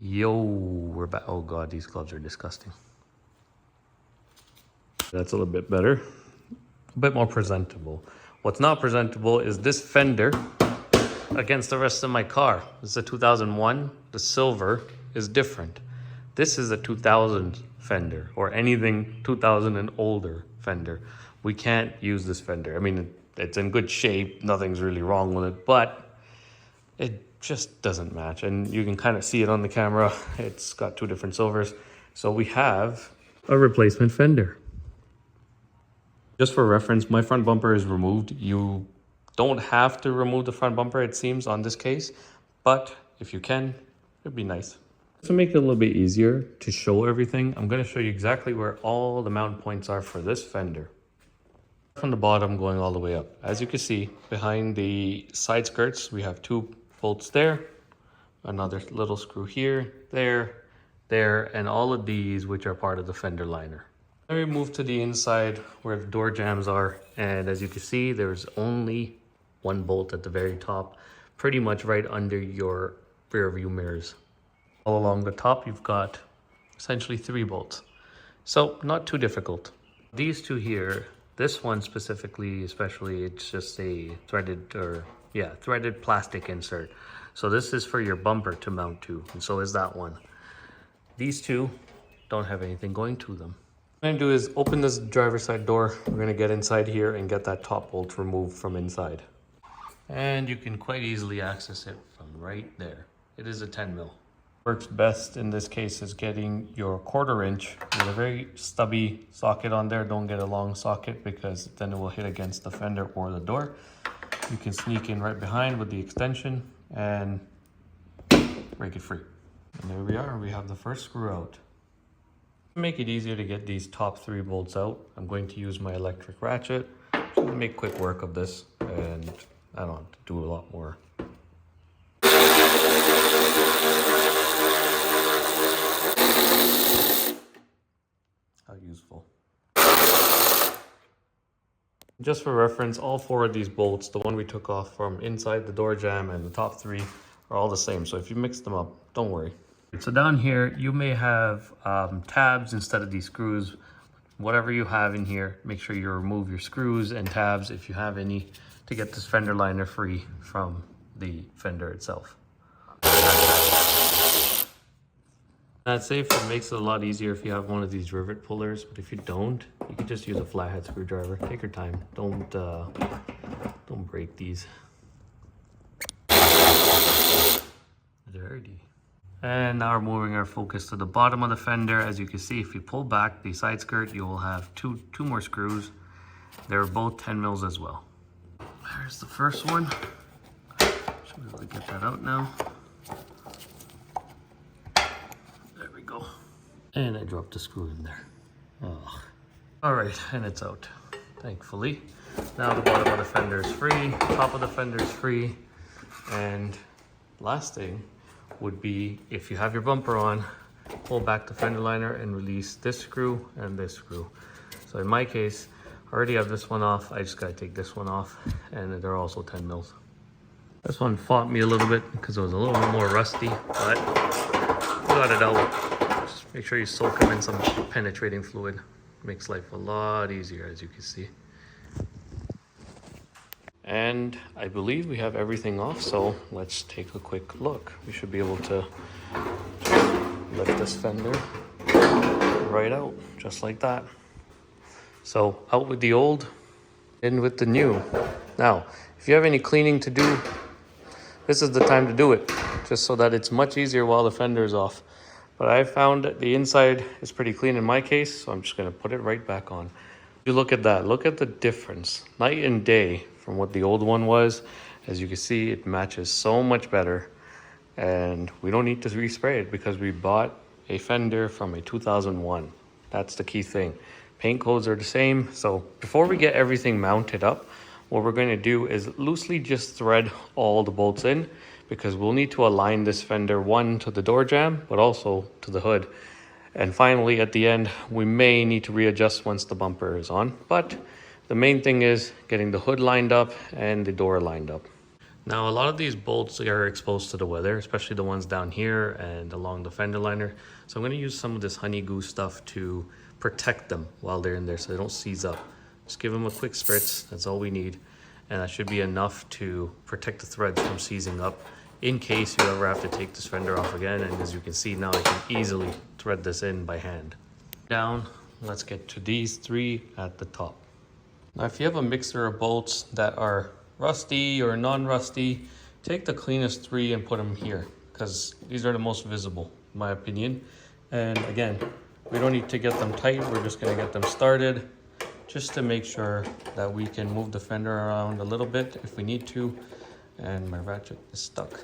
Yo, we're back. Oh god, these gloves are disgusting. That's a little bit better. A bit more presentable. What's not presentable is this fender against the rest of my car. This is a 2001. The silver is different. This is a 2000 fender, or anything 2000 and older fender. We can't use this fender. I mean, it's in good shape. Nothing's really wrong with it, but it just doesn't match. And you can kind of see it on the camera. It's got two different silvers. So we have a replacement fender. Just for reference, my front bumper is removed. You don't have to remove the front bumper, it seems, on this case. But if you can, it'd be nice. To make it a little bit easier to show everything, I'm going to show you exactly where all the mount points are for this fender. From the bottom going all the way up. As you can see, behind the side skirts, we have two bolts there, another little screw here, there, and all of these which are part of the fender liner. Then we move to the inside where the door jambs are, and as you can see, there's only one bolt at the very top, pretty much right under your rear view mirrors. All along the top, you've got essentially 3 bolts. So not too difficult. These two here, this one specifically, especially, it's just a threaded plastic insert. So this is for your bumper to mount to, and so is that one. These two don't have anything going to them. What I'm gonna do is open this driver's side door. We're gonna get inside here and get that top bolt removed from inside. And you can quite easily access it from right there. It is a 10 mil. Works best in this case is getting your 1/4 inch with a very stubby socket on there. Don't get a long socket because then it will hit against the fender or the door. You can sneak in right behind with the extension and break it free. And there we are, we have the first screw out. To make it easier to get these top 3 bolts out, I'm going to use my electric ratchet. Just to make quick work of this, and I don't have to do a lot more. How useful. Just for reference, all 4 of these bolts, the one we took off from inside the door jamb and the top 3 are all the same. So if you mix them up, don't worry. So down here, you may have tabs instead of these screws. Whatever you have in here, make sure you remove your screws and tabs if you have any to get this fender liner free from the fender itself. That's safe. It makes it a lot easier if you have one of these rivet pullers, but if you don't, you can just use a flathead screwdriver. Take your time. Don't break these. Dirty. And now we're moving our focus to the bottom of the fender. As you can see, if you pull back the side skirt, you will have two more screws. They're both 10 mils as well. There's the first one. Should be able to get that out now. And I dropped a screw in there. Oh. All right, and it's out, thankfully. Now the bottom of the fender is free, top of the fender is free. And last thing would be, if you have your bumper on, pull back the fender liner and release this screw and this screw. So in my case, I already have this one off. I just gotta take this one off, and they're also 10 mils. This one fought me a little bit because it was a little bit more rusty, but we got it out. Make sure you soak them in some penetrating fluid. Makes life a lot easier, as you can see. And I believe we have everything off, so let's take a quick look. We should be able to lift this fender right out, just like that. So out with the old, in with the new. Now, if you have any cleaning to do, this is the time to do it, just so that it's much easier while the fender is off. But I found that the inside is pretty clean in my case, so I'm just gonna put it right back on. You look at that, look at the difference, night and day from what the old one was. As you can see, it matches so much better, and we don't need to respray it because we bought a fender from a 2001. That's the key thing. Paint codes are the same. So before we get everything mounted up, what we're gonna do is loosely just thread all the bolts in, because we'll need to align this fender, one to the door jamb, but also to the hood. And finally, at the end, we may need to readjust once the bumper is on, but the main thing is getting the hood lined up and the door lined up. Now, a lot of these bolts are exposed to the weather, especially the ones down here and along the fender liner. So I'm going to use some of this honey glue stuff to protect them while they're in there so they don't seize up. Just give them a quick spritz, that's all we need. And that should be enough to protect the threads from seizing up in case you ever have to take this fender off again. And as you can see now, I can easily thread this in by hand. Down, let's get to these three at the top. Now, if you have a mixer of bolts that are rusty or non-rusty, take the cleanest three and put them here because these are the most visible, in my opinion. And again, we don't need to get them tight, we're just going to get them started just to make sure that we can move the fender around a little bit if we need to. And my ratchet is stuck.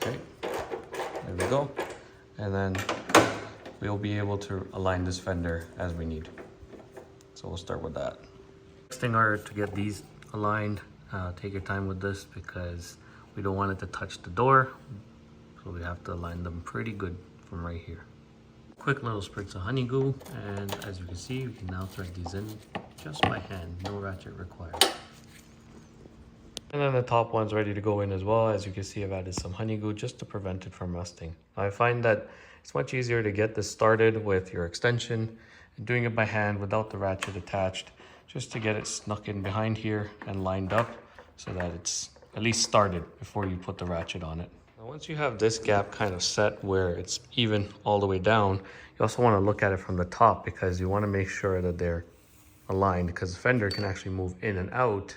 Okay, there we go. And then we'll be able to align this fender as we need. So we'll start with that. Next thing are to get these aligned. Take your time with this because we don't want it to touch the door. So we have to align them pretty good from right here. Quick little spritz of honey glue, and as you can see, we can now thread these in just by hand, no ratchet required. And then the top one's ready to go in as well. As you can see, I've added some honey glue just to prevent it from rusting. I find that it's much easier to get this started with your extension and doing it by hand without the ratchet attached, just to get it snuck in behind here and lined up so that it's at least started before you put the ratchet on it. Now, once you have this gap kind of set where it's even all the way down, you also want to look at it from the top because you want to make sure that they're aligned, because the fender can actually move in and out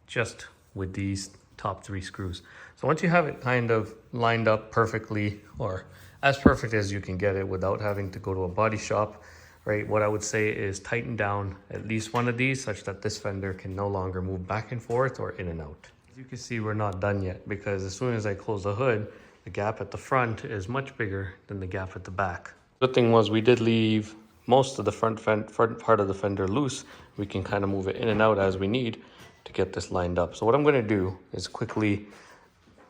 just with these top three screws. So once you have it kind of lined up perfectly, or as perfect as you can get it without having to go to a body shop, right, what I would say is tighten down at least one of these such that this fender can no longer move back and forth or in and out. As you can see, we're not done yet because as soon as I close the hood, the gap at the front is much bigger than the gap at the back. Good thing was we did leave most of the front part of the fender loose. We can kind of move it in and out as we need to get this lined up. So what I'm going to do is quickly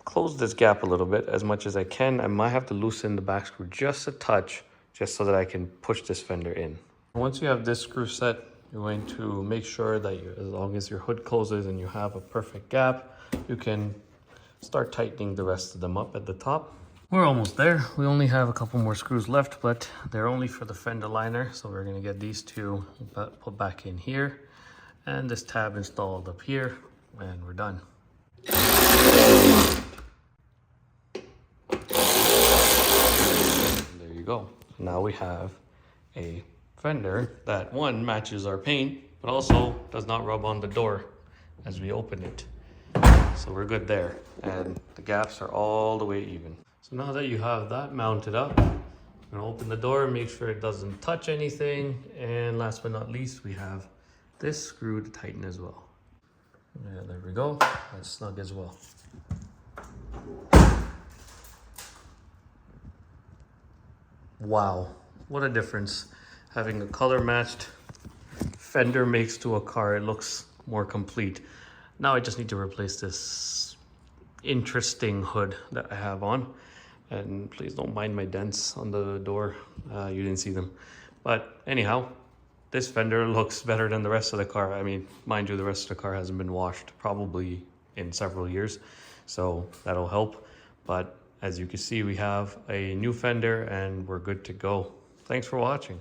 close this gap a little bit as much as I can. I might have to loosen the back screw just a touch, just so that I can push this fender in. Once you have this screw set, you're going to make sure that as long as your hood closes and you have a perfect gap, you can start tightening the rest of them up at the top. We're almost there. We only have a couple more screws left, but they're only for the fender liner. So we're going to get these two put back in here and this tab installed up here, and we're done. There you go. Now we have a fender that, one, matches our paint, but also does not rub on the door as we open it. So we're good there. And the gaps are all the way even. So now that you have that mounted up, I'm gonna open the door, make sure it doesn't touch anything. And last but not least, we have this screw to tighten as well. Yeah, there we go. That's snug as well. Wow, what a difference having a color matched fender makes to a car. It looks more complete. Now I just need to replace this interesting hood that I have on. And please don't mind my dents on the door. You didn't see them. But anyhow, this fender looks better than the rest of the car. I mean, mind you, the rest of the car hasn't been washed probably in several years, so that'll help. But as you can see, we have a new fender and we're good to go. Thanks for watching.